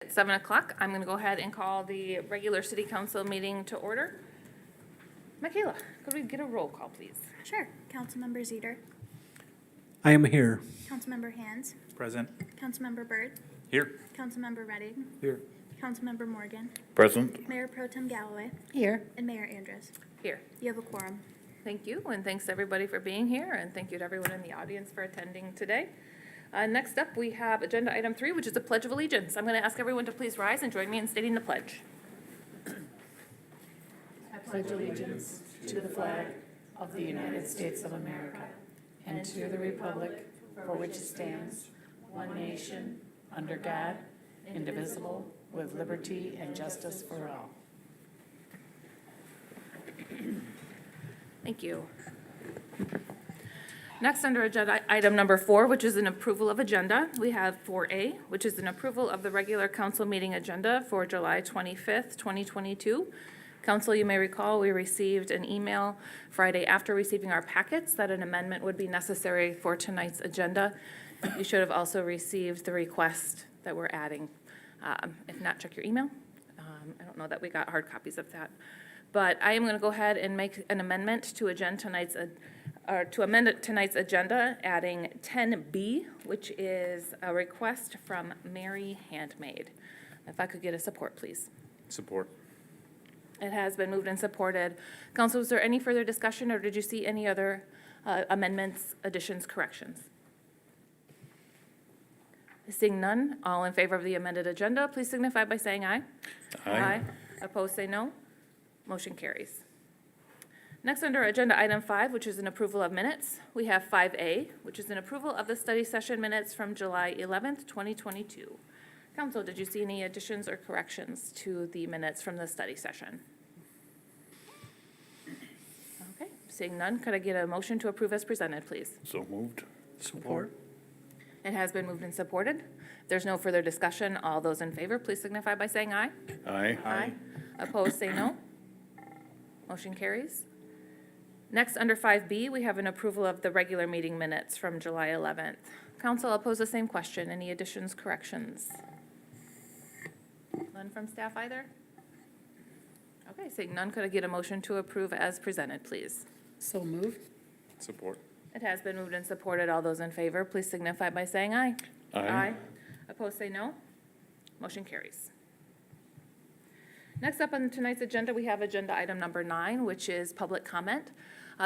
It's 7 o'clock. I'm going to go ahead and call the regular city council meeting to order. Michaela, could we get a roll call, please? Sure. Councilmember Zeter. I am here. Councilmember Hands. Present. Councilmember Byrd. Here. Councilmember Redding. Here. Councilmember Morgan. Present. Mayor Pro Tem Galloway. Here. And Mayor Andrus. Here. You have a quorum. Thank you, and thanks to everybody for being here, and thank you to everyone in the audience for attending today. Next up, we have agenda item 3, which is the Pledge of Allegiance. I'm going to ask everyone to please rise and join me in stating the pledge. I pledge allegiance to the flag of the United States of America and to the republic for which it stands, one nation, under God, indivisible, with liberty and justice for all. Thank you. Next, under agenda item number 4, which is an approval of agenda, we have 4A, which is an approval of the regular council meeting agenda for July 25th, 2022. Council, you may recall, we received an email Friday after receiving our packets that an amendment would be necessary for tonight's agenda. You should have also received the request that we're adding. If not, check your email. I don't know that we got hard copies of that. But I am going to go ahead and make an amendment to amend tonight's agenda, adding 10B, which is a request from Merry Handmaid. If I could get a support, please. Support. It has been moved and supported. Council, is there any further discussion, or did you see any other amendments, additions, corrections? Seeing none, all in favor of the amended agenda, please signify by saying aye. Aye. Opposed, say no. Motion carries. Next, under agenda item 5, which is an approval of minutes, we have 5A, which is an approval of the study session minutes from July 11th, 2022. Council, did you see any additions or corrections to the minutes from the study session? Okay, seeing none, could I get a motion to approve as presented, please? So moved. Support. It has been moved and supported. If there's no further discussion, all those in favor, please signify by saying aye. Aye. Opposed, say no. Motion carries. Next, under 5B, we have an approval of the regular meeting minutes from July 11th. Council, I'll pose the same question. Any additions, corrections? None from staff either? Okay, seeing none, could I get a motion to approve as presented, please? So moved. Support. It has been moved and supported. All those in favor, please signify by saying aye. Aye. Opposed, say no. Motion carries. Next up on tonight's agenda, we have agenda item number 9, which is public comment.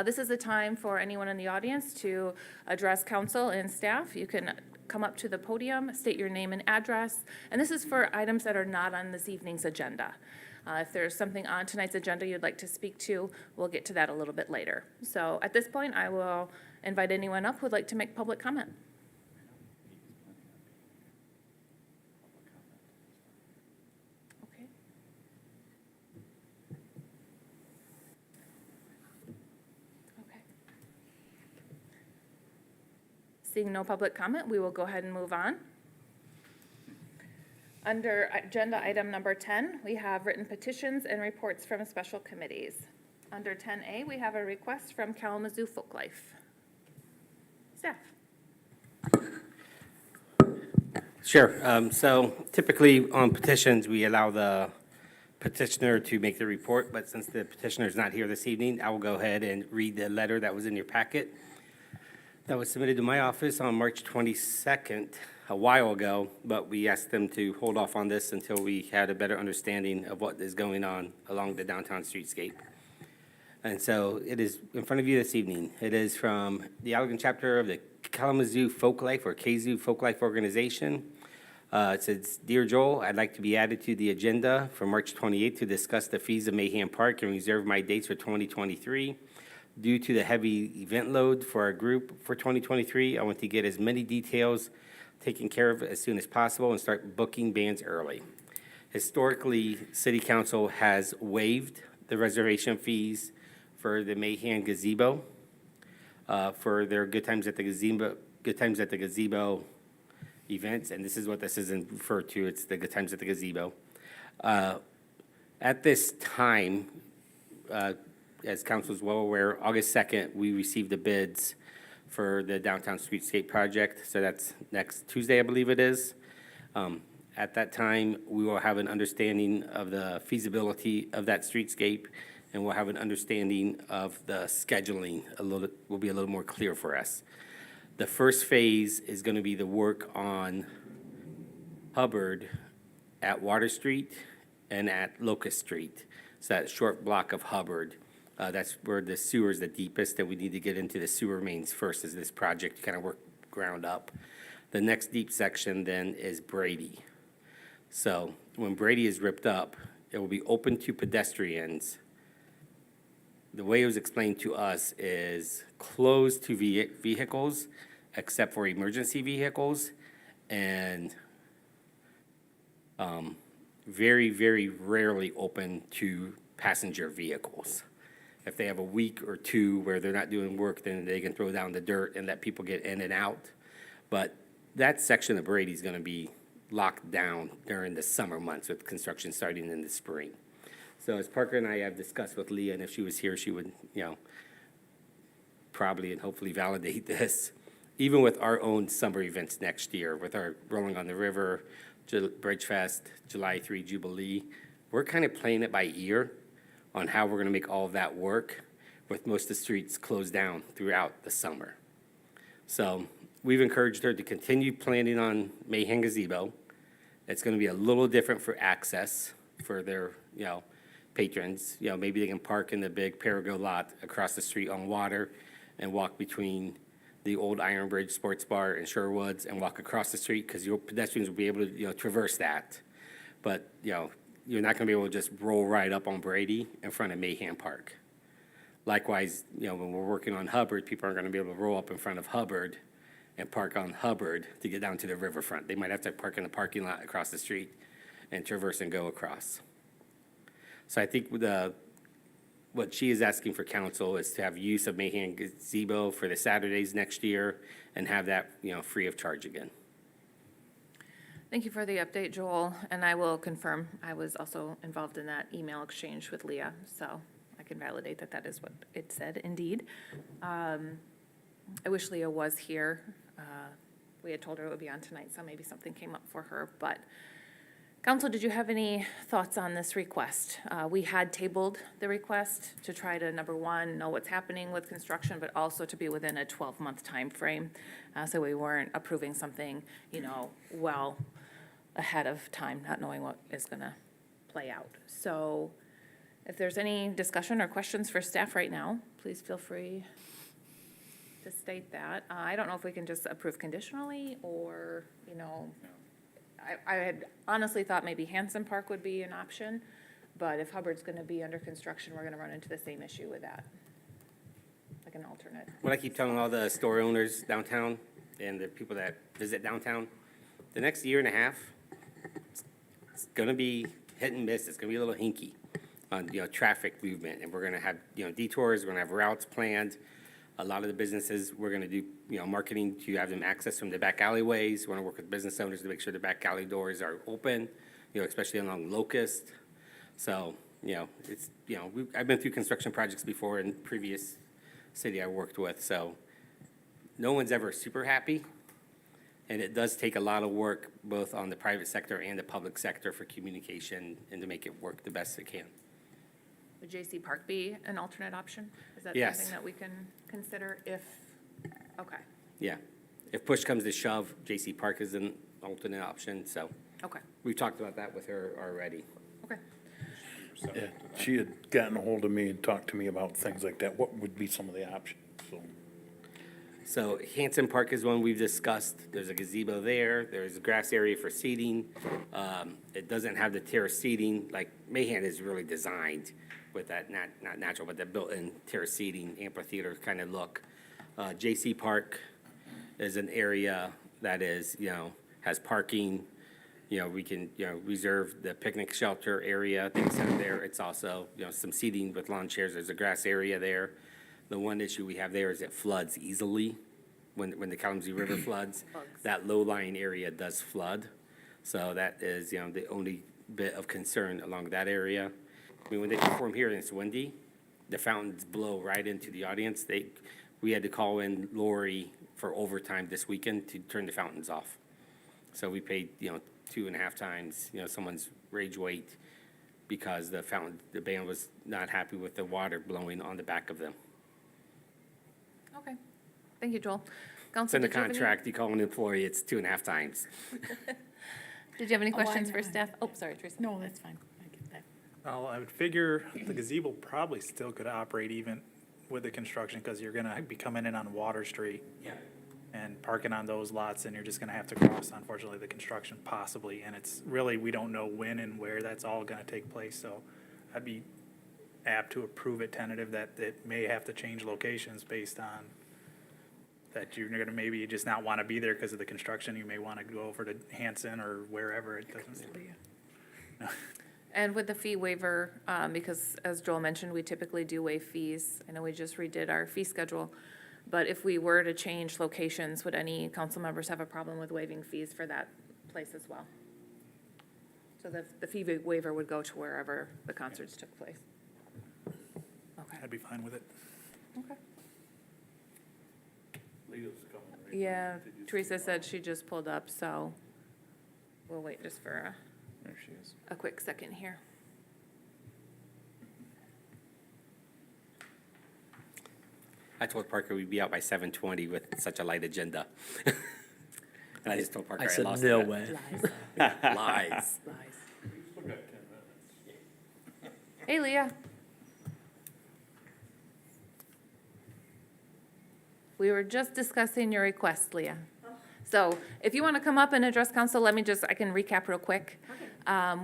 This is a time for anyone in the audience to address council and staff. You can come up to the podium, state your name and address, and this is for items that are not on this evening's agenda. If there's something on tonight's agenda you'd like to speak to, we'll get to that a little bit later. So at this point, I will invite anyone up who would like to make public comment. Okay. Okay. Seeing no public comment, we will go ahead and move on. Under agenda item number 10, we have written petitions and reports from special committees. Under 10A, we have a request from Kalamazoo Folklife. Staff. Sure. So typically on petitions, we allow the petitioner to make the report, but since the petitioner is not here this evening, I will go ahead and read the letter that was in your packet that was submitted to my office on March 22nd, a while ago, but we asked them to hold off on this until we had a better understanding of what is going on along the downtown streetscape. And so it is in front of you this evening. It is from the Allegan chapter of the Kalamazoo Folklife or KZoo Folklife organization. It says, "Dear Joel, I'd like to be added to the agenda for March 28th to discuss the fees of Mayhem Park and reserve my dates for 2023. Due to the heavy event load for our group for 2023, I want to get as many details taken care of as soon as possible and start booking bands early. Historically, City Council has waived the reservation fees for the Mayhem gazebo, for their Good Times at the Gazebo events, and this is what this is referred to. It's the Good Times at the Gazebo. At this time, as council is well aware, August 2nd, we received the bids for the downtown streetscape project. So that's next Tuesday, I believe it is. At that time, we will have an understanding of the feasibility of that streetscape, and we'll have an understanding of the scheduling will be a little more clear for us. The first phase is going to be the work on Hubbard at Water Street and at Locust Street. So that short block of Hubbard, that's where the sewer is the deepest, and we need to get into the sewer mains first as this project kind of work ground up. The next deep section then is Brady. So when Brady is ripped up, it will be open to pedestrians. The way it was explained to us is closed to vehicles, except for emergency vehicles, and very, very rarely open to passenger vehicles. If they have a week or two where they're not doing work, then they can throw down the dirt and let people get in and out. But that section of Brady is going to be locked down during the summer months with construction starting in the spring. So as Parker and I have discussed with Leah, and if she was here, she would, probably and hopefully validate this. Even with our own summer events next year, with our Rolling on the River, Bridge Fest, July 3 Jubilee, we're kind of playing it by ear on how we're going to make all of that work with most of the streets closed down throughout the summer. So we've encouraged her to continue planning on Mayhem Gazebo. It's going to be a little different for access for their, patrons. Maybe they can park in the big Payroll lot across the street on Water and walk between the old Iron Bridge Sports Bar in Sherwoods and walk across the street, because your pedestrians will be able to, traverse that. But, you're not going to be able to just roll right up on Brady in front of Mayhem Park. Likewise, when we're working on Hubbard, people aren't going to be able to roll up in front of Hubbard and park on Hubbard to get down to the riverfront. They might have to park in the parking lot across the street and traverse and go across. So I think what she is asking for council is to have use of Mayhem Gazebo for the Saturdays next year and have that, free of charge again. Thank you for the update, Joel, and I will confirm, I was also involved in that email exchange with Leah, so I can validate that that is what it said, indeed. I wish Leah was here. We had told her it would be on tonight, so maybe something came up for her, but council, did you have any thoughts on this request? We had tabled the request to try to, number one, know what's happening with construction, but also to be within a 12-month time frame, so we weren't approving something, well ahead of time, not knowing what is going to play out. So if there's any discussion or questions for staff right now, please feel free to state that. I don't know if we can just approve conditionally or, I had honestly thought maybe Hanson Park would be an option, but if Hubbard's going to be under construction, we're going to run into the same issue with that, like an alternate. What I keep telling all the store owners downtown and the people that visit downtown, the next year and a half, it's going to be hit and miss. It's going to be a little hinky on, traffic movement, and we're going to have, detours. We're going to have routes planned. A lot of the businesses, we're going to do, marketing to have them access from the back alleyways. We want to work with business owners to make sure the back alley doors are open, especially along Locust. So, it's, I've been through construction projects before in previous city I worked with, so no one's ever super happy. And it does take a lot of work, both on the private sector and the public sector, for communication and to make it work the best it can. Would J.C. Park be an alternate option? Is that Yes. something that we can consider if, okay, Yeah. If push comes to shove, J.C. Park is an alternate option, so okay, we've talked about that with her already. okay. Yeah, she had gotten a hold of me and talked to me about things like that. What would be some of the options? So Hanson Park is one we've discussed. There's a gazebo there. There's a grass area for seating. It doesn't have the terrace seating, like Mayhem is really designed with that, not natural, but that built-in terrace seating, amphitheater kind of look. J.C. Park is an area that is, has parking. We can, reserve the picnic shelter area, things that are there. It's also, some seating with lawn chairs. There's a grass area there. The one issue we have there is it floods easily when the Kalamazoo River floods. That low-lying area does flood. So that is, the only bit of concern along that area. I mean, when they perform here and it's windy, the fountains blow right into the audience. We had to call in Lori for overtime this weekend to turn the fountains off. So we paid, 2.5 times, someone's rage weight because the band was not happy with the water blowing on the back of them. Okay. Thank you, Joel. It's Council, in the did you have any- contract, you call an employee, it's 2.5 times. Did you have any Oh, I questions for know. staff? Oh, sorry, Teresa. No, that's fine. I get that. Well, I would figure the gazebo probably still could operate even with the construction, because you're gonna be coming in on Water Street. Yeah. And parking on those lots, and you're just gonna have to cross, unfortunately, the construction possibly, and it's really, we don't know when and where that's all gonna take place, so I'd be apt to approve it tentative that it may have to change locations based on that you're gonna maybe just not wanna be there because of the construction, you may wanna go over to Hanson or wherever, it doesn't. And with the fee waiver, because as Joel mentioned, we typically do waive fees. I know we just redid our fee schedule. But if we were to change locations, would any council members have a problem with waiving fees for that place as well? So the fee waiver would go to wherever the concerts took place. Okay. I'd be fine with it. Okay. Leah's coming, right? Yeah, Did you see Teresa her? said she just pulled up, so we'll wait just for There she is. a quick second here. I told Parker we'd be out by 7:20 with such a light agenda. And I just told Parker I I said, lost no it. way. Lies. Still got 10 minutes. Hey, Leah. We were just discussing your request, Leah. So if you want to come up and address council, I can recap real quick.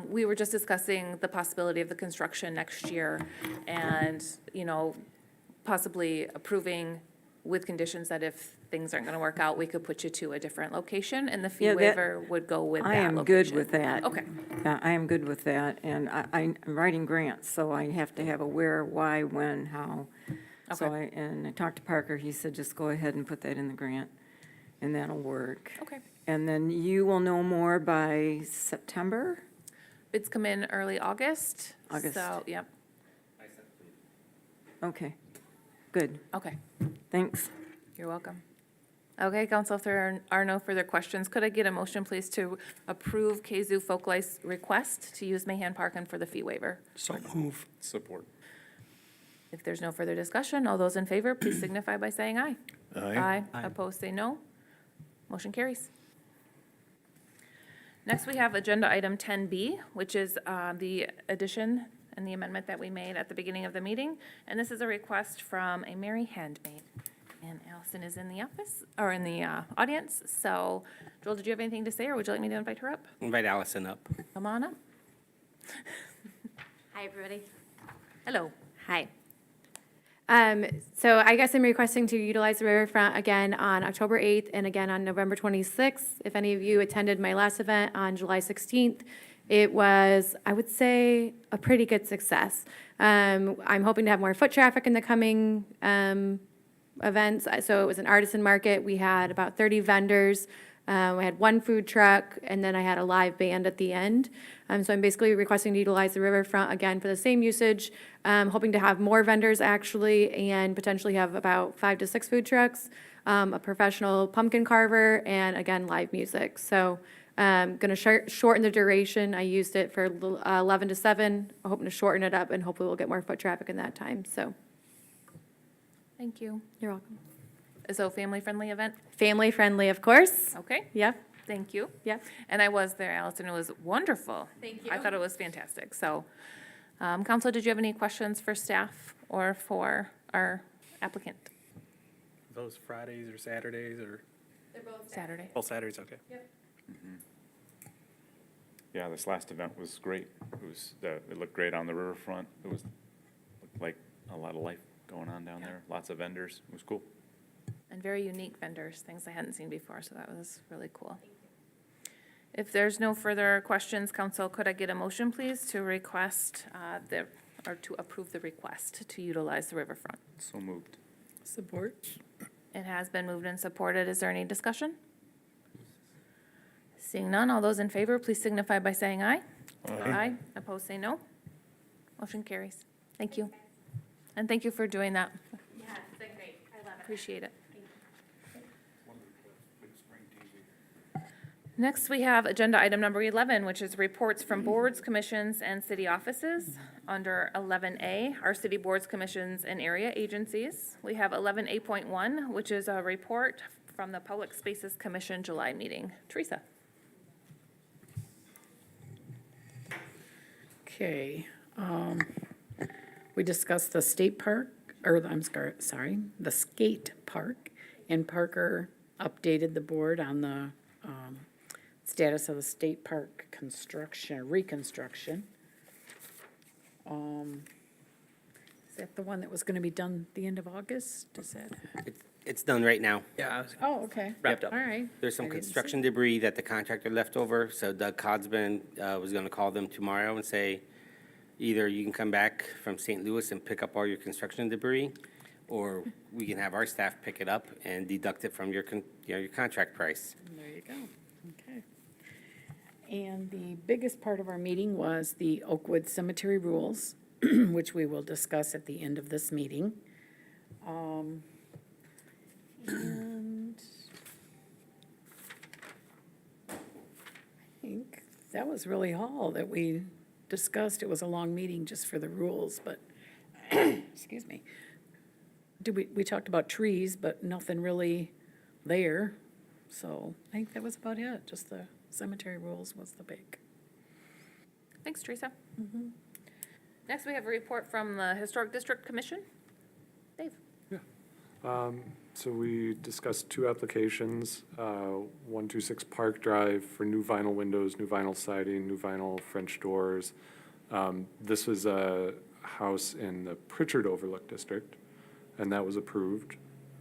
We were just discussing the possibility of the construction next year and, possibly approving with conditions that if things aren't going to work out, we could put you to a different location and the fee Yeah, that- waiver would go with that I am location. good with that. Okay. Yeah, I am good with that, and I'm writing grants, so I have to have a where, why, when, how. So Okay. I talked to Parker, he said, just go ahead and put that in the grant, and that'll work. Okay. And then you will know more by September? Bids come in early August. August. So, yep. Okay, good, Okay. thanks. You're welcome. Okay, council, if there are no further questions, could I get a motion, please, to approve Kazoo Folklight's request to use Mahan Parkin for the fee waiver? So move. Support. If there's no further discussion, all those in favor, please signify by saying aye. Aye. Aye. Opposed, say no. Motion carries. Next, we have agenda item 10B, which is the addition and the amendment that we made at the beginning of the meeting. And this is a request from A Merry Handmaid. And Allison is in the office, or in the audience. So, Joel, did you have anything to say, or would you like me to invite her up? Invite Allison up. Come on up. Hi, everybody. Hello. Hi. So I guess I'm requesting to utilize the riverfront again on October 8th and again on November 26th. If any of you attended my last event on July 16th, it was, I would say, a pretty good success. I'm hoping to have more foot traffic in the coming events. So it was an artisan market. We had about 30 vendors. We had one food truck, and then I had a live band at the end. So I'm basically requesting to utilize the riverfront again for the same usage, hoping to have more vendors actually, and potentially have about 5 to 6 food trucks, a professional pumpkin carver, and again, live music. So going to shorten the duration. I used it for 11 to 7. I'm hoping to shorten it up, and hopefully we'll get more foot traffic in that time. So Thank you. you're welcome. So, family-friendly event? Family friendly, of course. Okay. Yep, Thank you. yep. And I was there, Allison. It was wonderful. Thank you. I thought it was fantastic. So, council, did you have any questions for staff or for our applicant? Those Fridays or Saturdays, or, Saturday. well, Saturdays, okay. Yeah, this last event was great. It looked great on the riverfront. Looked like a lot of life going on down there. Lots of vendors. It was cool. And very unique vendors, things I hadn't seen before, so that was really cool. If there's no further questions, council, could I get a motion, please, to request to approve the request to utilize the riverfront? So moved. Support. It has been moved and supported. Is there any discussion? Seeing none, all those in favor, please signify by saying aye. Aye. Opposed, say no. Motion carries. Thank you. And thank you for doing that. Yeah, it's been great. I love it. Appreciate it. Next, we have agenda item number 11, which is reports from boards, commissions, and city offices. Under 11A, our city boards, commissions, and area agencies. We have 11A.1, which is a report from the Public Spaces Commission July meeting. Teresa? Okay, we discussed the state park, or sorry, the skate park, and Parker updated the board on the, status of the state park reconstruction. Is that the one that was gonna be done the end of August? Is that? It's done right now. Oh, okay. Wrapped up. All right. There's some I didn't see construction debris that the contractor left over, so Doug Codsman was gonna call them tomorrow and say, either you can come back from St. Louis and pick up all your construction debris, or we can have our staff pick it up and deduct it from your contract price. There you go, okay. And the biggest part of our meeting was the Oakwood Cemetery rules, which we will discuss at the end of this meeting. And I think that was really all that we discussed. It was a long meeting just for the rules, but, excuse me. We talked about trees, but nothing really there. So I think that was about it. Just the cemetery rules was the big. Thanks, Teresa. Next, we have a report from the Historic District Commission. Dave? So we discussed two applications, 126 Park Drive for new vinyl windows, new vinyl siding, new vinyl French doors. This was a house in the Pritchard Overlook District, and that was approved.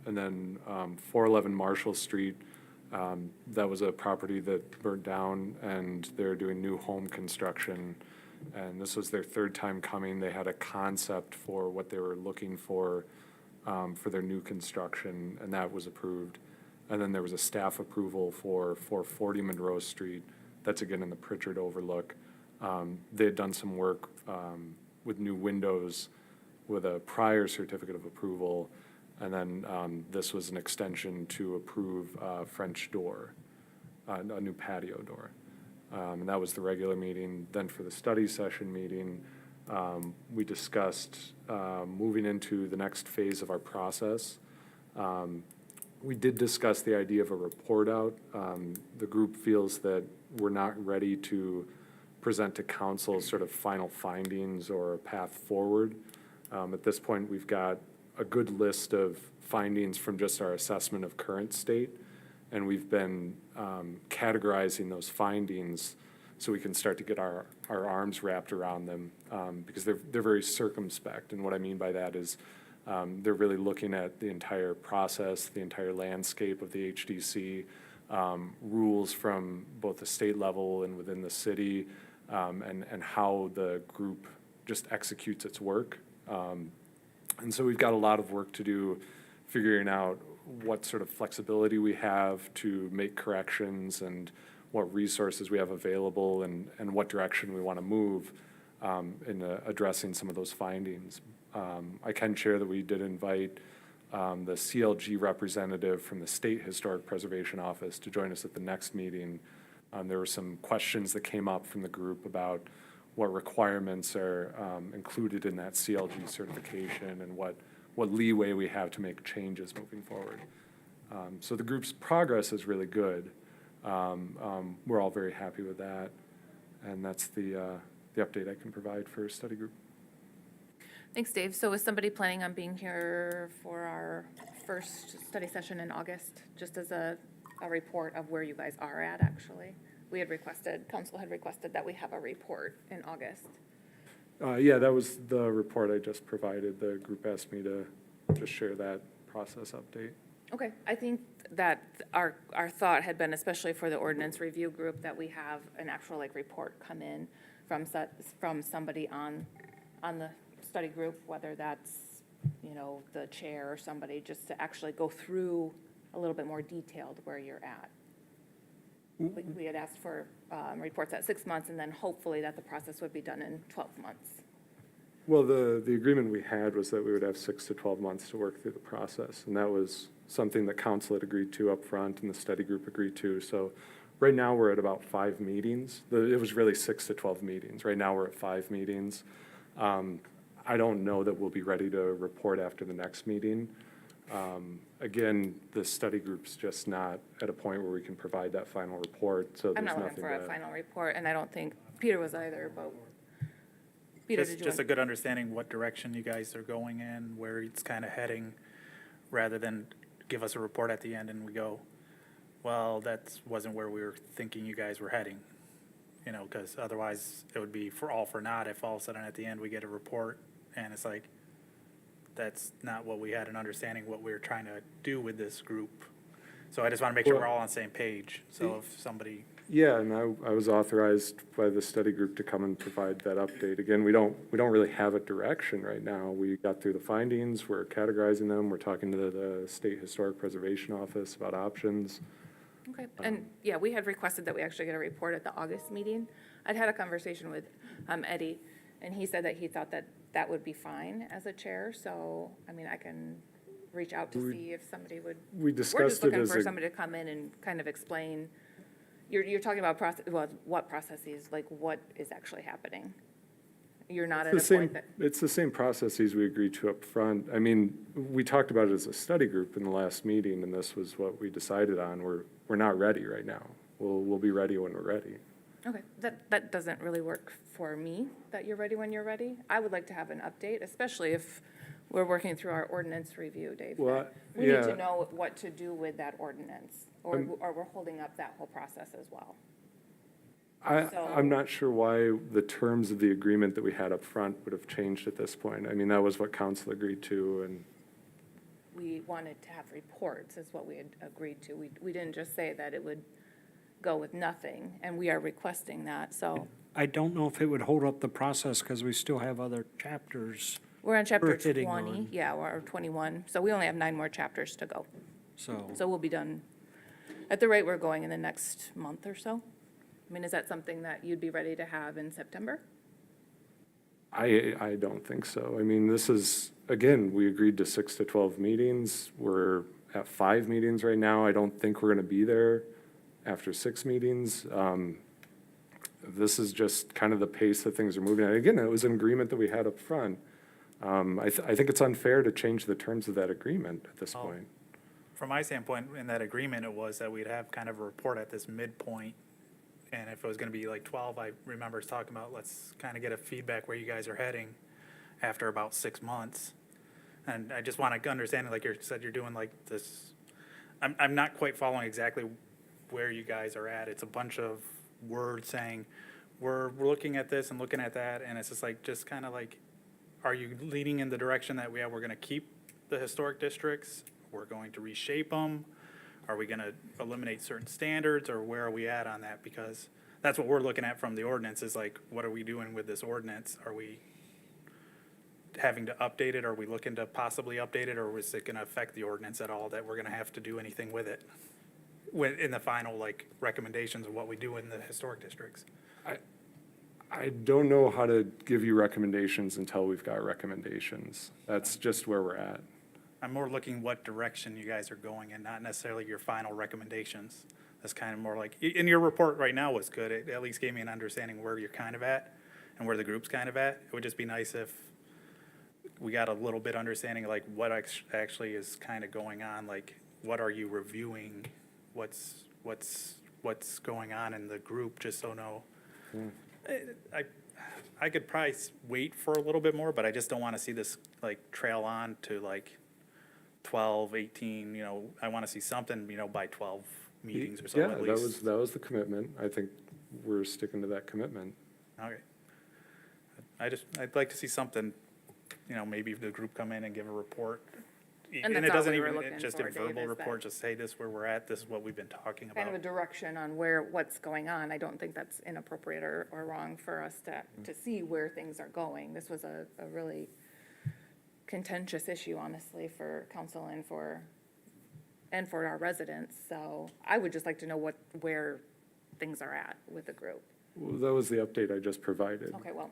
And then 411 Marshall Street, that was a property that burnt down, and they're doing new home construction. And this was their third time coming. They had a concept for what they were looking for their new construction, and that was approved. And then there was a staff approval for 440 Monroe Street. That's again in the Pritchard Overlook. They had done some work with new windows with a prior certificate of approval, and then this was an extension to approve French door, a new patio door. And that was the regular meeting. Then for the study session meeting, we discussed moving into the next phase of our process. We did discuss the idea of a report out. The group feels that we're not ready to present to council sort of final findings or a path forward. At this point, we've got a good list of findings from just our assessment of current state, and we've been categorizing those findings so we can start to get our arms wrapped around them, because they're very circumspect. And what I mean by that is they're really looking at the entire process, the entire landscape of the HDC, rules from both the state level and within the city, and how the group just executes its work. And so we've got a lot of work to do figuring out what sort of flexibility we have to make corrections and what resources we have available and what direction we want to move in addressing some of those findings. I can share that we did invite the CLG representative from the State Historic Preservation Office to join us at the next meeting. There were some questions that came up from the group about what requirements are included in that CLG certification and what leeway we have to make changes moving forward. So the group's progress is really good. We're all very happy with that, and that's the update I can provide for study group. Thanks, Dave. So is somebody planning on being here for our first study session in August, just as a report of where you guys are at, actually? We had requested, council had requested that we have a report in August. Yeah, that was the report I just provided. The group asked me to share that process update. Okay, I think that our thought had been, especially for the ordinance review group, that we have an actual report come in from somebody on the study group, whether that's, the chair or somebody, just to actually go through a little bit more detailed where you're at. We had asked for reports at 6 months, and then hopefully that the process would be done in 12 months. Well, the agreement we had was that we would have 6 to 12 months to work through the process, and that was something that council had agreed to up front and the study group agreed to. So Right now, we're at about 5 meetings. It was really 6 to 12 meetings. Right now, we're at 5 meetings. I don't know that we'll be ready to report after the next meeting. Again, the study group's just not at a point where we can provide that final report, so I'm there's not nothing looking for a to. final report, and I don't think Peter was either, but Peter, did you Just a want? good understanding what direction you guys are going in, where it's kind of heading, rather than give us a report at the end and we go, well, that wasn't where we were thinking you guys were heading. You know, because otherwise it would be for all for naught if all of a sudden at the end we get a report and it's like, that's not what we had an understanding what we were trying to do with this group. So I just want to make sure we're all on the same page. So if somebody, Yeah, and I was authorized by the study group to come and provide that update. Again, we don't really have a direction right now. We got through the findings, we're categorizing them, we're talking to the State Historic Preservation Office about options. Okay, and yeah, we had requested that we actually get a report at the August meeting. I'd had a conversation with Eddie, and he said that he thought that that would be fine as a chair, so, I mean, I can reach out to see if somebody would. We We're just discussed it looking as for a, somebody to come in and kind of explain, you're talking about process, well, what processes, like what is actually happening? You're not at the a same, point that, it's the same processes we agreed to up front. I mean, we talked about it as a study group in the last meeting, and this was what we decided on. We're not ready right now. We'll be ready when we're ready. okay, that doesn't really work for me, that you're ready when you're ready. I would like to have an update, especially if we're working through our ordinance review, Dave. Well, We need yeah. to know what to do with that ordinance, or we're holding up that whole process as well. So- I'm not sure why the terms of the agreement that we had up front would have changed at this point. I mean, that was what council agreed to, and We wanted to have reports, is what we had agreed to. We didn't just say that it would go with nothing, and we are requesting that, so. I don't know if it would hold up the process because we still have other chapters, We're on chapter We're hitting 20, on. yeah, or 21, so we only have 9 more chapters to go. so. So we'll be done, at the rate we're going, in the next month or so. I mean, is that something that you'd be ready to have in September? I don't think so. I mean, this is, again, we agreed to 6 to 12 meetings. We're at 5 meetings right now. I don't think we're going to be there after 6 meetings. This is just kind of the pace that things are moving at. Again, it was an agreement that we had up front. I think it's unfair to change the terms of that agreement at this point. from my standpoint, in that agreement, it was that we'd have kind of a report at this midpoint. And if it was gonna be like 12, I remember us talking about, let's kind of get a feedback where you guys are heading after about 6 months. And I just want to understand, like you said, you're doing like this, I'm not quite following exactly where you guys are at. It's a bunch of words saying, we're looking at this and looking at that, and it's just kind of like, are you leading in the direction that we're going to keep the historic districts? We're going to reshape them? Are we going to eliminate certain standards, or where are we at on that? Because that's what we're looking at from the ordinance, is like, what are we doing with this ordinance? Are we having to update it? Are we looking to possibly update it, or is it going to affect the ordinance at all, that we're going to have to do anything with it? In the final, like, recommendations of what we do in the historic districts? I don't know how to give you recommendations until we've got recommendations. That's just where we're at. I'm more looking what direction you guys are going in, not necessarily your final recommendations. That's kind of more like, and your report right now was good. It at least gave me an understanding where you're kind of at and where the group's kind of at. It would just be nice if we got a little bit understanding, like what actually is kind of going on, like what are you reviewing? What's going on in the group, just so know. I could probably wait for a little bit more, but I just don't want to see this like trail on to like 12, 18, I want to see something, by 12 meetings or so Yeah, at least. that was the commitment. I think we're sticking to that commitment. Okay. I'd like to see something, maybe the group come in and give a report. And And that's it all doesn't we were even, looking it's just for, a Dave, verbal is report, that- just say this where we're at, this is what we've been talking Kind of a about. direction on what's going on. I don't think that's inappropriate or wrong for us to see where things are going. This was a really contentious issue, honestly, for council and for our residents. So I would just like to know where things are at with the group. Well, that was the update I just provided. Okay, well,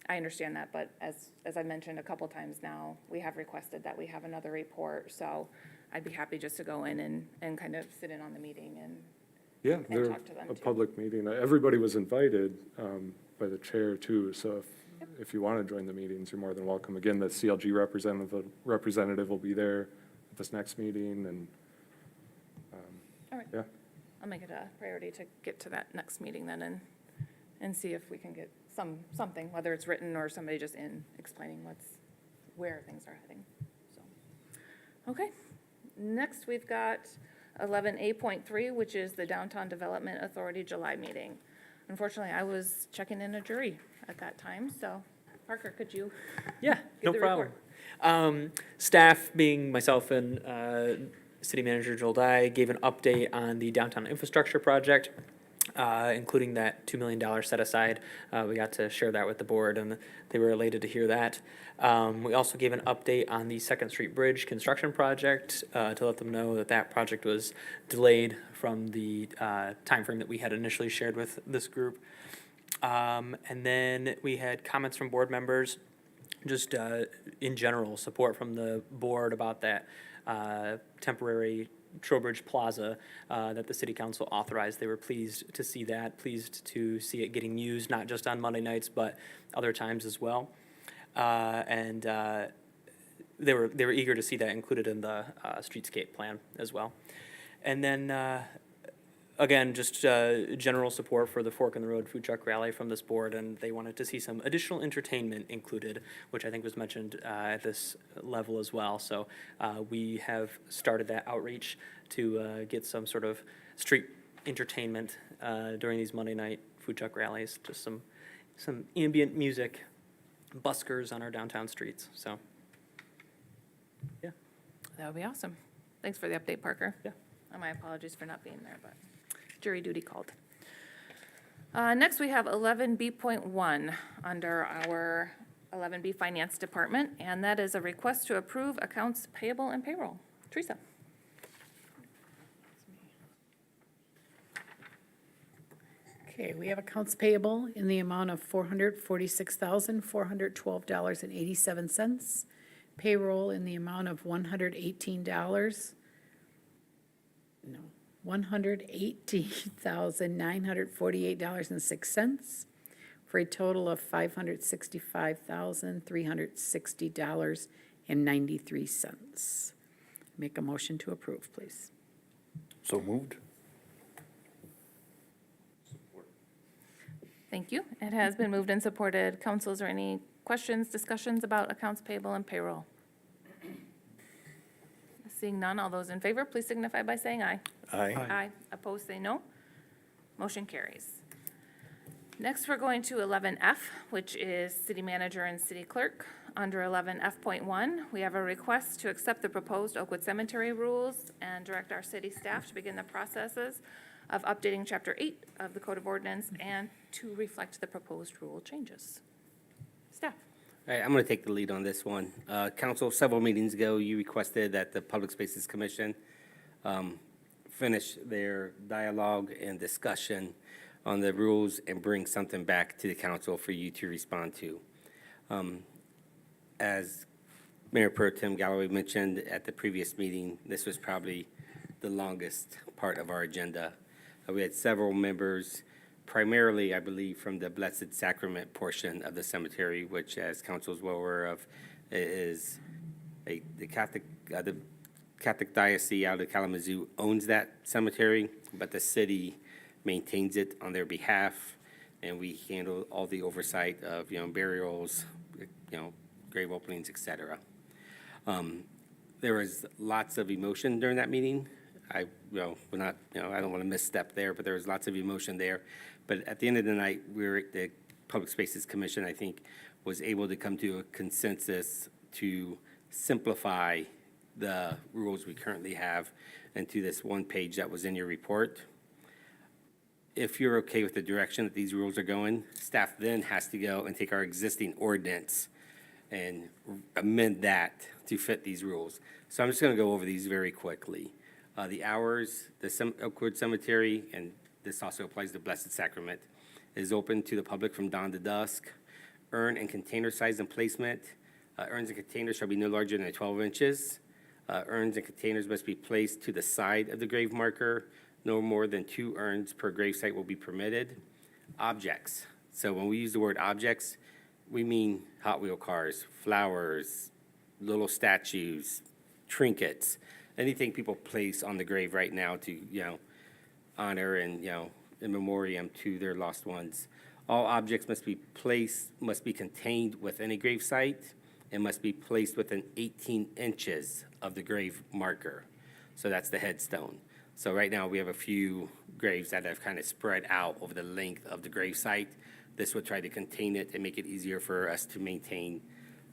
I understand that, but as I mentioned a couple times now, we have requested that we have another report, so I'd be happy just to go in and kind of sit in on the meeting and Yeah, and they're talk to them a too. public meeting. Everybody was invited by the chair too, so if you want to join the meetings, you're more than welcome. Again, the CLG representative will be there at this next meeting, and All right. yeah. I'll make it a priority to get to that next meeting then and see if we can get something, whether it's written or somebody just in explaining where things are heading. So, okay. Next, we've got 11A.3, which is the Downtown Development Authority July meeting. Unfortunately, I was checking in a jury at that time, so Parker, could you? Yeah, no the problem. Staff, being myself and City Manager Joel Dye, gave an update on the downtown infrastructure project, including that $2 million set aside. We got to share that with the board, and they were elated to hear that. We also gave an update on the Second Street Bridge construction project to let them know that that project was delayed from the timeframe that we had initially shared with this group. And then we had comments from board members, just in general, support from the board about that temporary Trowbridge Plaza that the city council authorized. They were pleased to see that, pleased to see it getting used, not just on Monday nights, but other times as well. And they were eager to see that included in the streetscape plan as well. And then, again, just general support for the Fork in the Road food truck rally from this board, and they wanted to see some additional entertainment included, which I think was mentioned at this level as well. So we have started that outreach to get some sort of street entertainment during these Monday night food truck rallies, just some ambient music, buskers on our downtown streets. So, yeah. That would be awesome. Thanks for the update, Parker. Yeah. And my apologies for not being there, but jury duty called. Next, we have 11B.1 under our 11B Finance Department, and that is a request to approve accounts payable and payroll. Teresa. Okay, we have accounts payable in the amount of $446,412.87. Payroll in the amount of $118,948.06, for a total of $565,360.93. Make a motion to approve, please. So moved? Thank you. It has been moved and supported. Council, is there any questions, discussions about accounts payable and payroll? Seeing none, all those in favor, please signify by saying aye. Aye. Aye. Opposed, say no. Motion carries. Next, we're going to 11F, which is city manager and city clerk. Under 11F.1, we have a request to accept the proposed Oakwood Cemetery rules and direct our city staff to begin the processes of updating Chapter 8 of the Code of Ordinance and to reflect the proposed rule changes. Staff. All right, I'm going to take the lead on this one. Council, several meetings ago, you requested that the Public Spaces Commission finish their dialogue and discussion on the rules and bring something back to the council for you to respond to. As Mayor Pro Tem Galloway mentioned at the previous meeting, this was probably the longest part of our agenda. We had several members, primarily, I believe, from the Blessed Sacrament portion of the cemetery, which, as council is well aware of, is the Catholic Diocese out of Kalamazoo owns that cemetery, but the city maintains it on their behalf, and we handle all the oversight of, burials, grave openings, et cetera. There was lots of emotion during that meeting. I don't want to misstep there, but there was lots of emotion there. But at the end of the night, the Public Spaces Commission, I think, was able to come to a consensus to simplify the rules we currently have into this one page that was in your report. If you're okay with the direction that these rules are going, staff then has to go and take our existing ordinance and amend that to fit these rules. So I'm just going to go over these very quickly. The hours, the Oakwood Cemetery, and this also applies to Blessed Sacrament, is open to the public from dawn to dusk. Urn and container size and placement. Urns and containers shall be no larger than 12 inches. Urns and containers must be placed to the side of the grave marker, No more than 2 urns per gravesite will be permitted. Objects. So when we use the word objects, we mean Hot Wheel cars, flowers, little statues, trinkets, anything people place on the grave right now to, honor and, in memoriam to their lost ones. All objects must be contained within a gravesite and must be placed within 18 inches of the grave marker. So that's the headstone. So right now, we have a few graves that have kind of spread out over the length of the gravesite. This would try to contain it and make it easier for us to maintain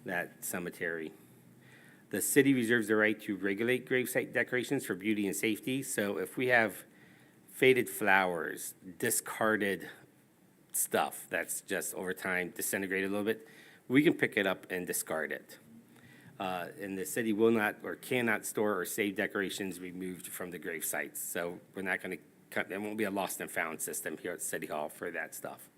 that cemetery. The city reserves the right to regulate gravesite decorations for beauty and safety. So if we have faded flowers, discarded stuff that's just over time disintegrated a little bit, we can pick it up and discard it. And the city will not or cannot store or save decorations removed from the grave sites. So we're not going to, there won't be a lost and found system here at City Hall for that stuff.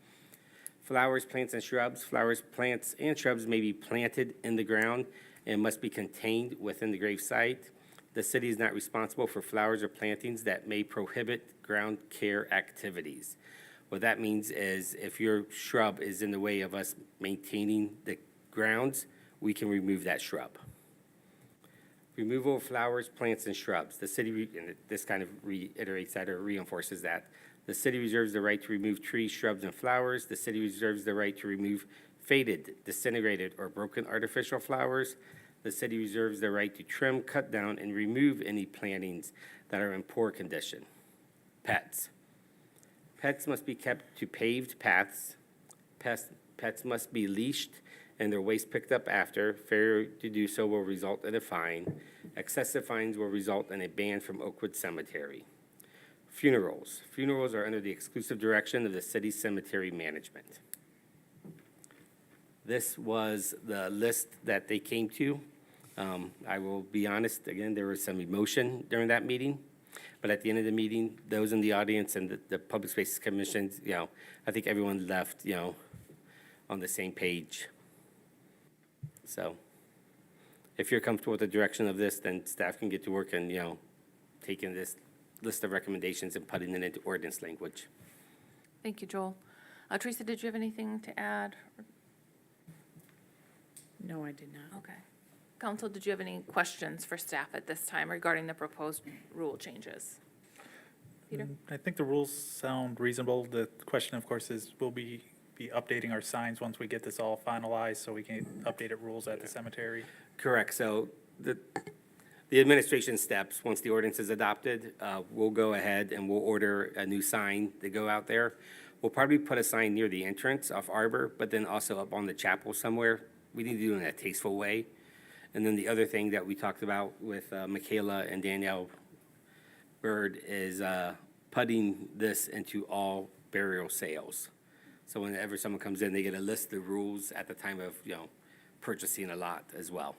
Flowers, plants, and shrubs. Flowers, plants, and shrubs may be planted in the ground and must be contained within the grave site. The city is not responsible for flowers or plantings that may prohibit ground care activities. What that means is if your shrub is in the way of us maintaining the grounds, we can remove that shrub. Removal of flowers, plants, and shrubs. The city, and this kind of reiterates that or reinforces that. The city reserves the right to remove trees, shrubs, and flowers. The city reserves the right to remove faded, disintegrated, or broken artificial flowers. The city reserves the right to trim, cut down, and remove any plantings that are in poor condition. Pets. Pets must be kept to paved paths. Pets must be leashed and their waste picked up after. Failure to do so will result in a fine. Excessive fines will result in a ban from Oakwood Cemetery. Funerals. Funerals are under the exclusive direction of the city cemetery management. This was the list that they came to. I will be honest, again, there was some emotion during that meeting. But at the end of the meeting, those in the audience and the Public Spaces Commission, I think everyone left, on the same page. So if you're comfortable with the direction of this, then staff can get to work and, taking this list of recommendations and putting it into ordinance language. Thank you, Joel. Teresa, did you have anything to add? No, I did not. Okay. Council, did you have any questions for staff at this time regarding the proposed rule changes? Peter? I think the rules sound reasonable. The question, of course, is we'll be updating our signs once we get this all finalized, so we can updated rules at the cemetery. Correct. So the administration steps, once the ordinance is adopted, we'll go ahead and we'll order a new sign to go out there. We'll probably put a sign near the entrance off Arbor, but then also up on the chapel somewhere. We need to do it in a tasteful way. And then the other thing that we talked about with Michaela and Danielle Bird is putting this into all burial sales. So whenever someone comes in, they get a list of rules at the time of, purchasing a lot as well.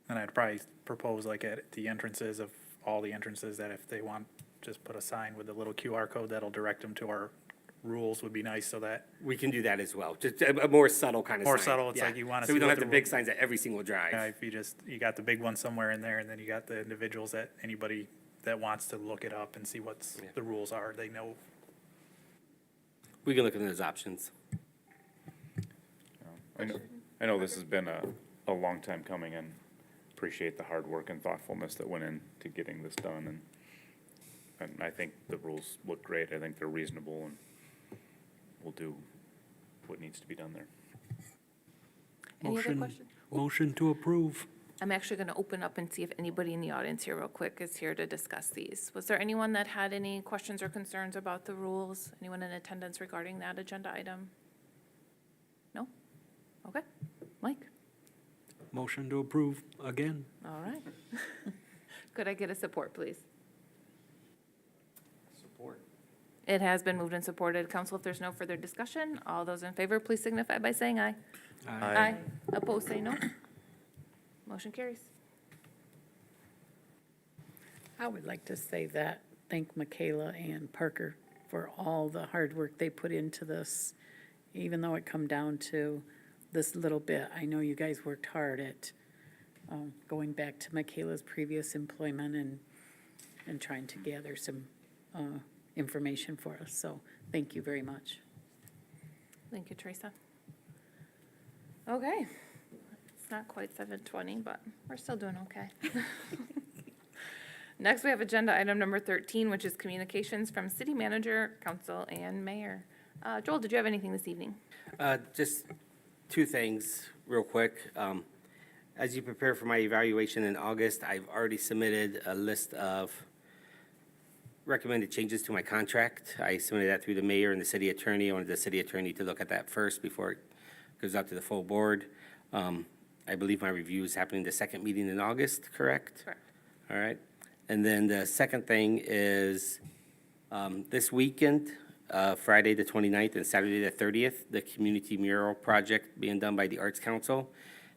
And I'd probably propose like at the entrances of all the entrances that if they want, just put a sign with a little QR code that'll direct them to our rules would be nice so that. We can do that as well, just a more subtle kind of sign. More subtle, it's like you want to see. So we don't what have the rule- big signs at every single drive. Yeah, if you got the big one somewhere in there and then you got the individuals that anybody that wants to look it up and see what's the rules are, they know. We can look into those options. I know this has been a long time coming, and appreciate the hard work and thoughtfulness that went into getting this done, and I think the rules look great. I think they're reasonable, and we'll do what needs to be done there. Any other questions? Motion to approve. I'm actually going to open up and see if anybody in the audience here real quick is here to discuss these. Was there anyone that had any questions or concerns about the rules? Anyone in attendance regarding that agenda item? No? Okay. Mike? Motion to approve again. All right. Could I get a support, please? Support. It has been moved and supported. Council, if there's no further discussion, all those in favor, please signify by saying aye. Aye. Opposed, say no. Motion carries. I would like to say that, thank Michaela and Parker for all the hard work they put into this, even though it come down to this little bit. I know you guys worked hard at going back to Michaela's previous employment and trying to gather some information for us. So thank you very much. Thank you, Teresa. Okay. It's not quite 7:20, but we're still doing okay. Next, we have agenda item number 13, which is communications from city manager, council, and mayor. Joel, did you have anything this evening? Just two things, real quick. As you prepare for my evaluation in August, I've already submitted a list of recommended changes to my contract. I submitted that through the mayor and the city attorney. I wanted the city attorney to look at that first before it goes out to the full board. I believe my review is happening the second meeting in August, correct? Correct. All right. And then the second thing is, this weekend, Friday the 29th and Saturday the 30th, the community mural project being done by the Arts Council,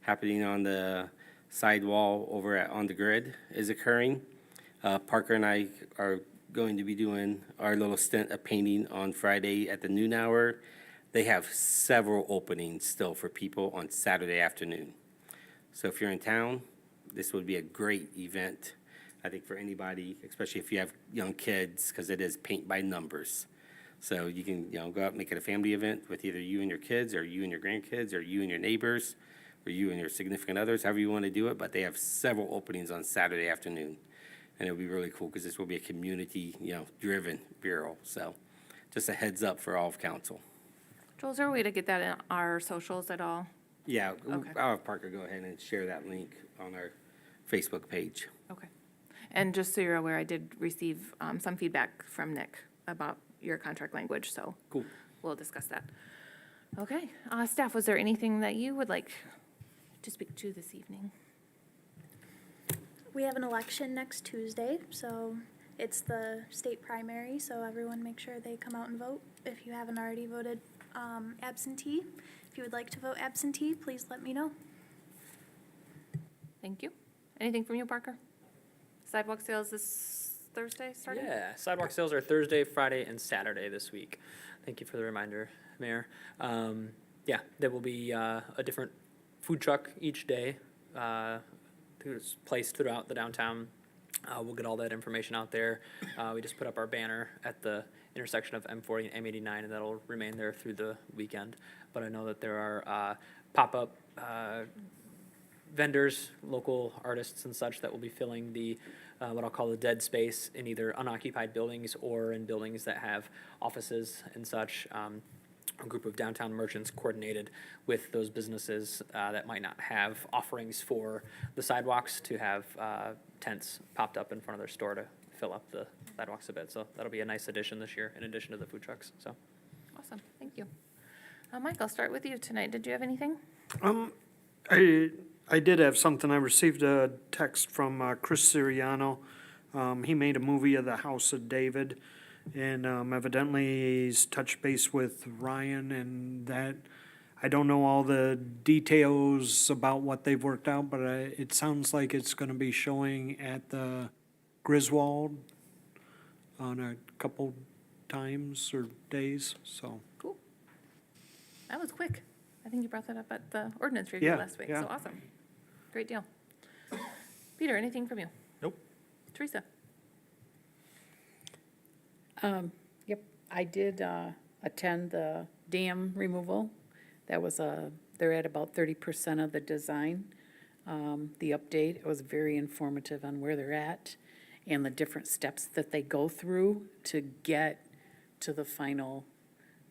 happening on the sidewall over On the Grid is occurring. Parker and I are going to be doing our little stint of painting on Friday at the noon hour. They have several openings still for people on Saturday afternoon. So if you're in town, this would be a great event, I think, for anybody, especially if you have young kids, because it is paint by numbers. So you can, go out and make it a family event with either you and your kids, or you and your grandkids, or you and your neighbors, or you and your significant others, however you want to do it. But they have several openings on Saturday afternoon. And it'll be really cool because this will be a community, driven mural. So just a heads up for all of council. Joel, is there a way to get that in our socials at all? Yeah, Okay. I'll have Parker go ahead and share that link on our Facebook page. Okay. And just so you're aware, I did receive some feedback from Nick about your contract language, so Cool. we'll discuss that. Okay. Staff, was there anything that you would like to speak to this evening? We have an election next Tuesday, so it's the state primary, so everyone make sure they come out and vote. If you haven't already voted absentee, if you would like to vote absentee, please let me know. Thank you. Anything from you, Parker? Sidewalk sales this Thursday starting? Yeah, sidewalk sales are Thursday, Friday, and Saturday this week. Thank you for the reminder, Mayor. Yeah, there will be a different food truck each day. It's placed throughout the downtown. We'll get all that information out there. We just put up our banner at the intersection of M40 and M89, and that'll remain there through the weekend. But I know that there are pop-up vendors, local artists and such that will be filling the what I'll call the dead space in either unoccupied buildings or in buildings that have offices and such. A group of downtown merchants coordinated with those businesses that might not have offerings for the sidewalks to have tents popped up in front of their store to fill up the sidewalks a bit. So that'll be a nice addition this year in addition to the food trucks. So Awesome. Thank you. Mike, I'll start with you tonight. Did you have anything? I did have something. I received a text from Chris Siriano. He made a movie of the House of David, and evidently he's touched base with Ryan, and that I don't know all the details about what they've worked out, but it sounds like it's going to be showing at the Griswold on a couple times or days, so. Cool. That was quick. I think you brought that up at the ordinance review Yeah, last week, yeah. so awesome. Great deal. Peter, anything from you? Nope. Teresa? Yep, I did attend the dam removal. That was they're at about 30% of the design. The update, it was very informative on where they're at and the different steps that they go through to get to the final.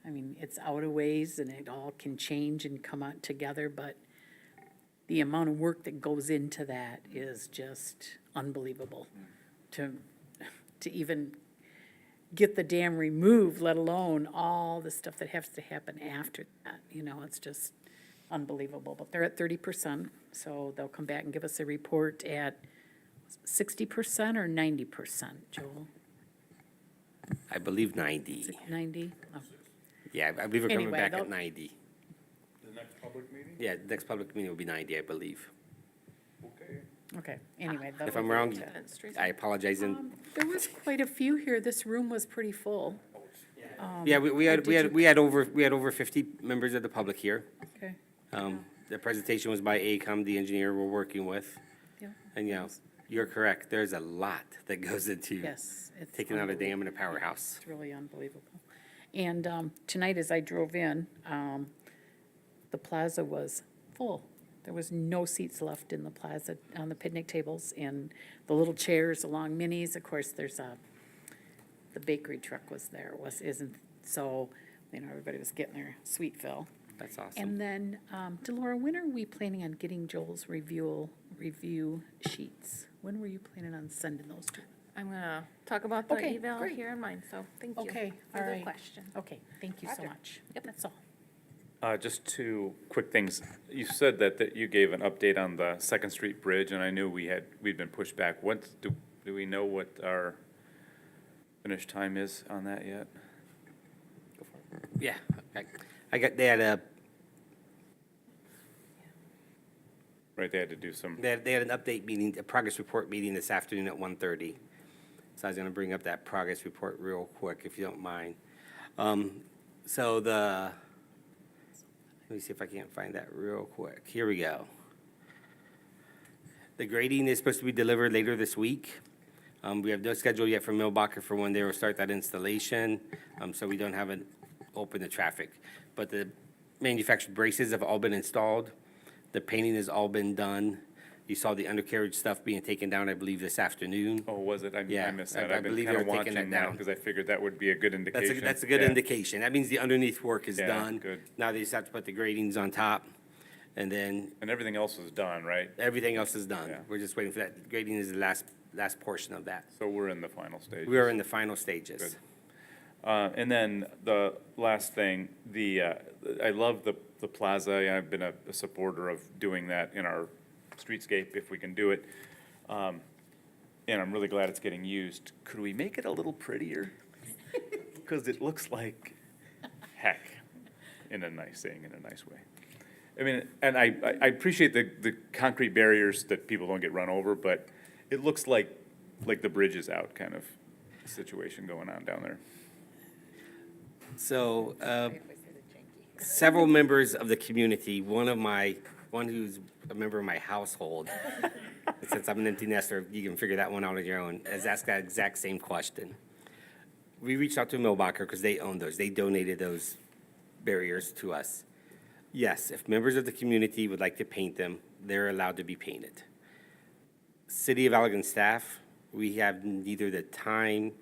I mean, it's out a ways and it all can change and come out together, but the amount of work that goes into that is just unbelievable to even get the dam removed, let alone all the stuff that has to happen after that. It's just unbelievable. But they're at 30%, so they'll come back and give us a report at 60% or 90%, Joel? I believe 90. 90? Oh, Yeah, I believe we're coming Anyway, back they'll- at 90. The next public meeting? Yeah, the next public meeting will be 90, I believe. Okay. okay, anyway. they'll If I'm report wrong, to- Teresa? I apologize. And There was quite a few here. This room was pretty full. yeah, we had did over 50 members of the public here. Okay, The presentation was by ACOM, the engineer we're working with. yeah. And, You're correct. There's a lot that goes into Yes. it's taking out a dam and a unbelievable. powerhouse. It's really unbelievable. And tonight, as I drove in, the plaza was full. There was no seats left in the plaza on the picnic tables and the little chairs along minis. Of course, the bakery truck was there, isn't, so, everybody was getting their sweet fill. That's awesome. And then, Delora, when are we planning on getting Joel's review sheets? When were you planning on sending those to? I'm gonna talk about the Okay, eval great. here in mine, so thank you Okay, for all the right. question. Okay, thank you so Roger. much. Yep, that's all. Just two quick things. You said that you gave an update on the Second Street Bridge, and I knew we'd been pushed back. Do we know what our finish time is on that yet? Yeah, they had a, Right, they had to do some, they had an update meeting, a progress report meeting this afternoon at 1:30. So I was gonna bring up that progress report real quick, if you don't mind. So let me see if I can't find that real quick. Here we go. The grading is supposed to be delivered later this week. We have no schedule yet for Millbacher for when they will start that installation, so we don't have it open to traffic. But the manufactured braces have all been installed. The painting has all been done. You saw the undercarriage stuff being taken down, I believe, this afternoon. oh, was it? I Yeah, missed that. I I've been believe kind of they're taking watching that now down. because I figured that would be a good indication. That's a good Yeah. indication. That means the underneath work is Yeah, done. good. Now they just have to put the gratings on top, and then And everything else was done, right? everything else is done. Yeah. We're just waiting for that. Grading is the last portion of that. So we're in the final stage. We are in the final stages. Good. And then the last thing, I love the plaza. I've been a supporter of doing that in our streetscape if we can do it. And I'm really glad it's getting used. Could we make it a little prettier? Because it looks like heck, in a nice way. I mean, and I appreciate the concrete barriers that people don't get run over, but it looks like the bridge is out kind of situation going on down there. So, several members of the community, one who's a member of my household, since I'm an empty nester, you can figure that one out on your own, has asked that exact same question. We reached out to Millbacher because they own those. They donated those barriers to us. Yes, if members of the community would like to paint them, they're allowed to be painted. City of Allegan staff, we have neither the time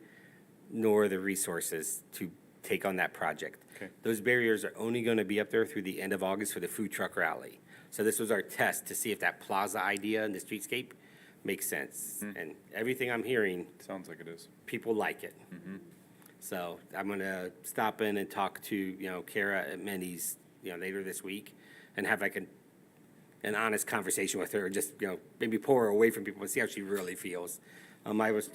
nor the resources to take on that project. Okay. Those barriers are only going to be up there through the end of August for the food truck rally. So this was our test to see if that plaza idea in the streetscape makes sense. And everything I'm hearing, Sounds like it is. people like it. So I'm going to stop in and talk to, Kara at Minnie's, later this week and have like an honest conversation with her, just, maybe pull her away from people and see how she really feels. Nice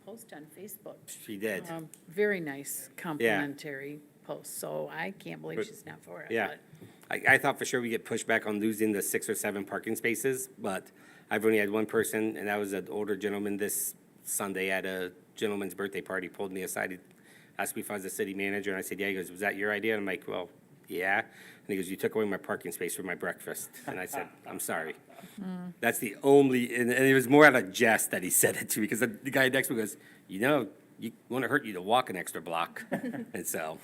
post on Facebook. She did. Very nice complimentary post, so I can't believe Good. she's not for it. Yeah. I thought for sure we'd get pushed back on losing the 6 or 7 parking spaces, but I've only had one person, and that was an older gentleman this Sunday at a gentleman's birthday party, pulled me aside, he asked me if I was the city manager, and I said, yeah. He goes, was that your idea? And I'm like, well, yeah. And he goes, you took away my parking space for my breakfast. And I said, I'm sorry. That's the only, and it was more out of jest that he said it to me, because the guy next to me goes, you want to hurt you to walk an extra block. And so,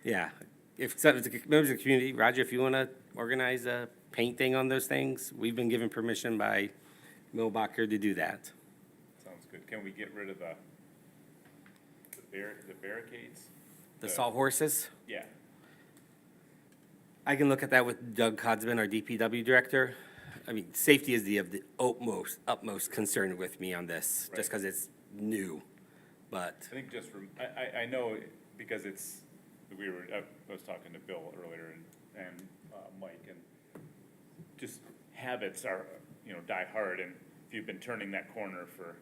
yeah. If members of the community, Roger, if you want to organize a paint thing on those things, we've been given permission by Millbacher to do that. Sounds good. Can we get rid of the barricades? The salt horses, Yeah. I can look at that with Doug Codsman, our DPW director. I mean, safety is of the utmost concern with me on this, just because it's new. But, I think just from, I know because it's, I was talking to Bill earlier and Mike, and just habits are, die hard, and if you've been turning that corner for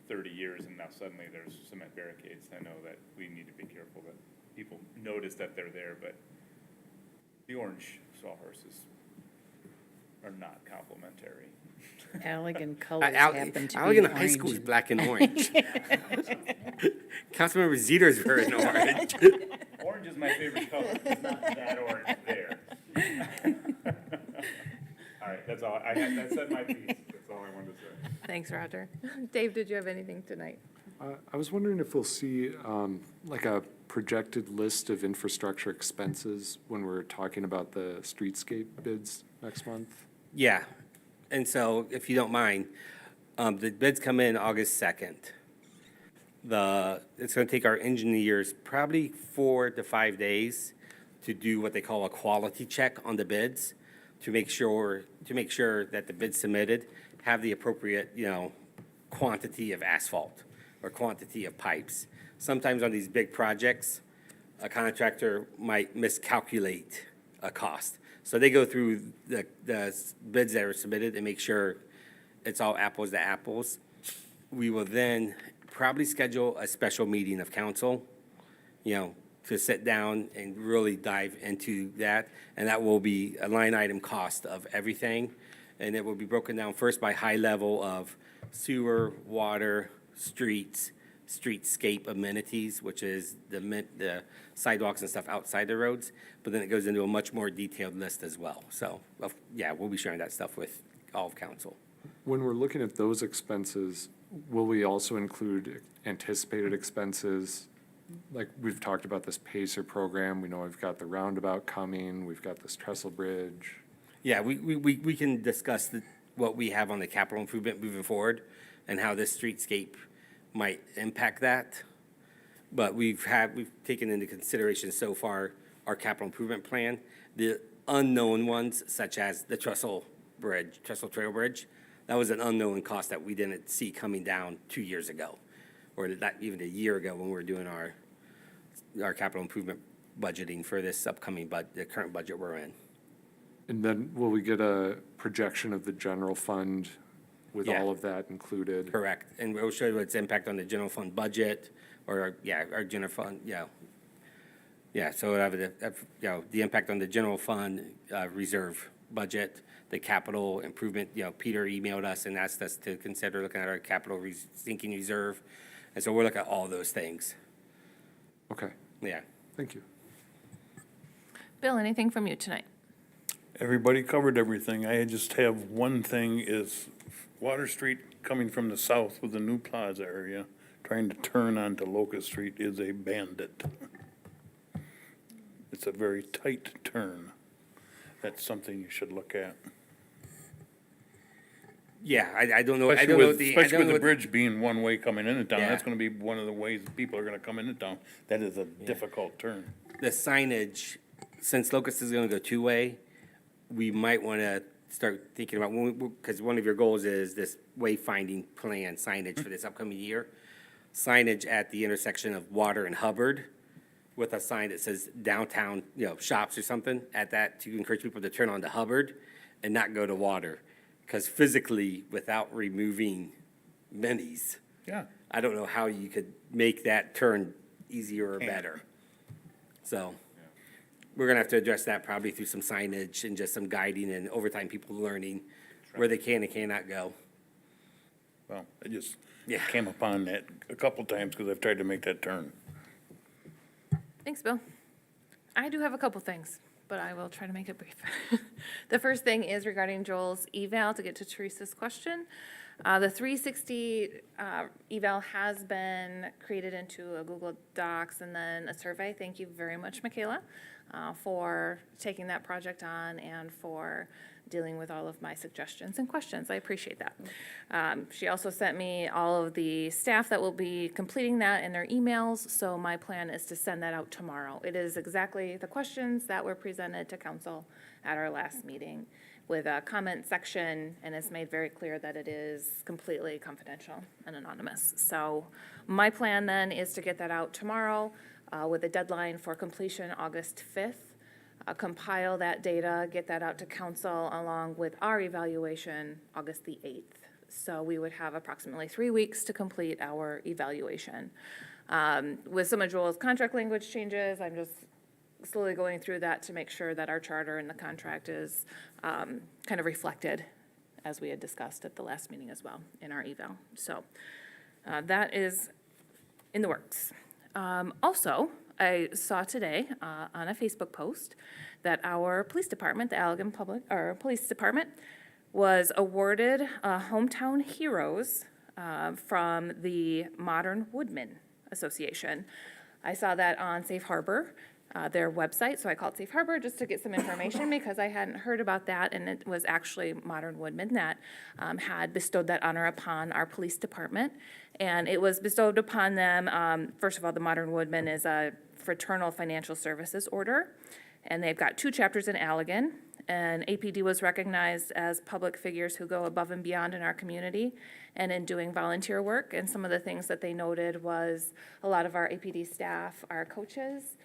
30 years and now suddenly there's cement barricades, I know that we need to be careful that people notice that they're there, but the orange sawhorses are not complimentary. Allegan colors happen to be Allegan High School is orange. black and orange. Councilmember Zeter's wearing orange. Orange is my favorite color. It's not that orange there. All right, that's all. I said my piece. That's all I wanted to say. Thanks, Roger. Dave, did you have anything tonight? I was wondering if we'll see like a projected list of infrastructure expenses when we're talking about the streetscape bids next month? Yeah, and so if you don't mind, the bids come in August 2nd. It's going to take our engineers probably 4 to 5 days to do what they call a quality check on the bids, to make sure that the bids submitted have the appropriate, quantity of asphalt or quantity of pipes. Sometimes on these big projects, a contractor might miscalculate a cost. So they go through the bids that are submitted and make sure it's all apples to apples. We will then probably schedule a special meeting of council, to sit down and really dive into that. And that will be a line item cost of everything. And it will be broken down first by high level of sewer, water, streets, streetscape amenities, which is the sidewalks and stuff outside the roads. But then it goes into a much more detailed list as well. So, yeah, we'll be sharing that stuff with all of council. When we're looking at those expenses, will we also include anticipated expenses? Like, we've talked about this PACER program, we know we've got the roundabout coming, we've got this trestle bridge. Yeah, we can discuss what we have on the capital improvement moving forward and how this streetscape might impact that. But we've taken into consideration so far our capital improvement plan. The unknown ones, such as the trestle trail bridge, that was an unknown cost that we didn't see coming down 2 years ago, or not even a year ago when we were doing our capital improvement budgeting for this upcoming the current budget we're in. And then will we get a projection of the general fund with Yeah. all of that included? Correct, and we'll show you its impact on the general fund budget, or, our general fund, so we'll have the impact on the general fund reserve budget, the capital improvement, Peter emailed us and asked us to consider looking at our capital sinking reserve, and so we'll look at all those things. Okay, Yeah. thank you. Bill, anything from you tonight? Everybody covered everything. I just have one thing is Water Street coming from the south with the new plaza area, trying to turn onto Locust Street is a bandit. It's a very tight turn. That's something you should look at. Yeah, I don't know. Especially with the what- bridge being one way coming into town, Yeah. that's gonna be one of the ways people are gonna come into town. That is a difficult turn. The signage, since Locust is gonna go two-way, we might wanna start thinking about, because one of your goals is this wayfinding plan signage for this upcoming year. Signage at the intersection of Water and Hubbard with a sign that says downtown, shops or something at that, to encourage people to turn on to Hubbard and not go to Water. Because physically, without removing minis, Yeah. I don't know how you could make that turn easier or better. So we're gonna have to address that probably through some signage and just some guiding and over time people learning where they can and cannot go. Well, I just Yeah. came upon that a couple times because I've tried to make that turn. Thanks, Bill. I do have a couple things, but I will try to make it brief. The first thing is regarding Joel's eval, to get to Teresa's question. The 360 eval has been created into a Google Docs and then a survey. Thank you very much, Michaela, for taking that project on and for dealing with all of my suggestions and questions. I appreciate that. She also sent me all of the staff that will be completing that in their emails, so my plan is to send that out tomorrow. It is exactly the questions that were presented to council at our last meeting with a comment section, and it's made very clear that it is completely confidential and anonymous. So my plan then is to get that out tomorrow with a deadline for completion August 5th. Compile that data, get that out to council along with our evaluation August the 8th. So we would have approximately 3 weeks to complete our evaluation. With some of Joel's contract language changes, I'm just slowly going through that to make sure that our charter and the contract is kind of reflected as we had discussed at the last meeting as well in our eval. So that is in the works. Also, I saw today on a Facebook post that our police department, the Allegan Police Department, was awarded Hometown Heroes from the Modern Woodmen Association. I saw that on Safe Harbor, their website, so I called Safe Harbor just to get some information because I hadn't heard about that, and it was actually Modern Woodmen that had bestowed that honor upon our police department. And it was bestowed upon them, first of all, the Modern Woodmen is a fraternal financial services order, and they've got 2 chapters in Allegan. And APD was recognized as public figures who go above and beyond in our community and in doing volunteer work. And some of the things that they noted was a lot of our APD staff are coaches.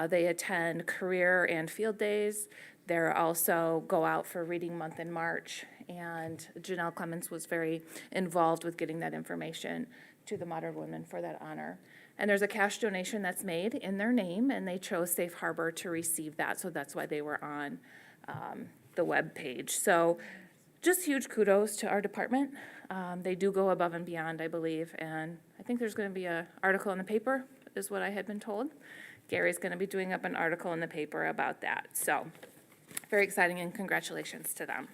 They attend career and field days. They also go out for Reading Month in March. And Janelle Clemens was very involved with getting that information to the Modern Women for that honor. And there's a cash donation that's made in their name, and they chose Safe Harbor to receive that. So that's why they were on the web page. So just huge kudos to our department. They do go above and beyond, I believe, and I think there's going to be an article in the paper, is what I had been told. Gary's going to be doing up an article in the paper about that. So very exciting, and congratulations to them.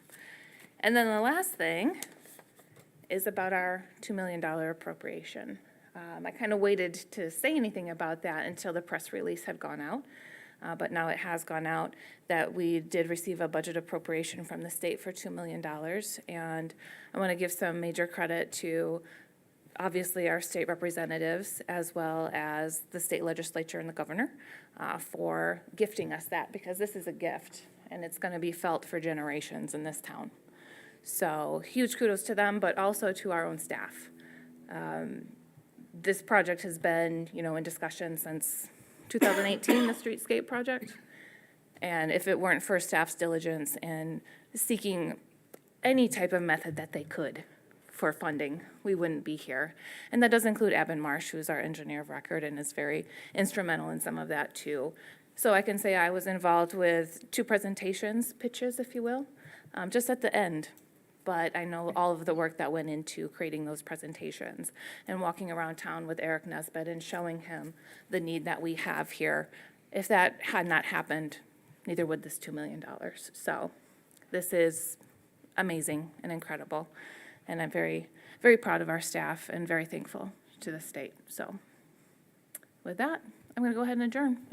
And then the last thing is about our $2 million appropriation. I kind of waited to say anything about that until the press release had gone out. But now it has gone out that we did receive a budget appropriation from the state for $2 million. And I want to give some major credit to, obviously, our state representatives, as well as the state legislature and the governor, for gifting us that, because this is a gift, and it's going to be felt for generations in this town. So huge kudos to them, but also to our own staff. This project has been, in discussion since 2018, the streetscape project. And if it weren't for staff's diligence and seeking any type of method that they could for funding, we wouldn't be here. And that does include Abin Marsh, who's our engineer of record and is very instrumental in some of that too. So I can say I was involved with 2 presentations, pitches, if you will, just at the end. But I know all of the work that went into creating those presentations and walking around town with Eric Nesbitt and showing him the need that we have here. If that had not happened, neither would this $2 million. So this is amazing and incredible. And I'm very, very proud of our staff and very thankful to the state. So with that, I'm going to go ahead and adjourn.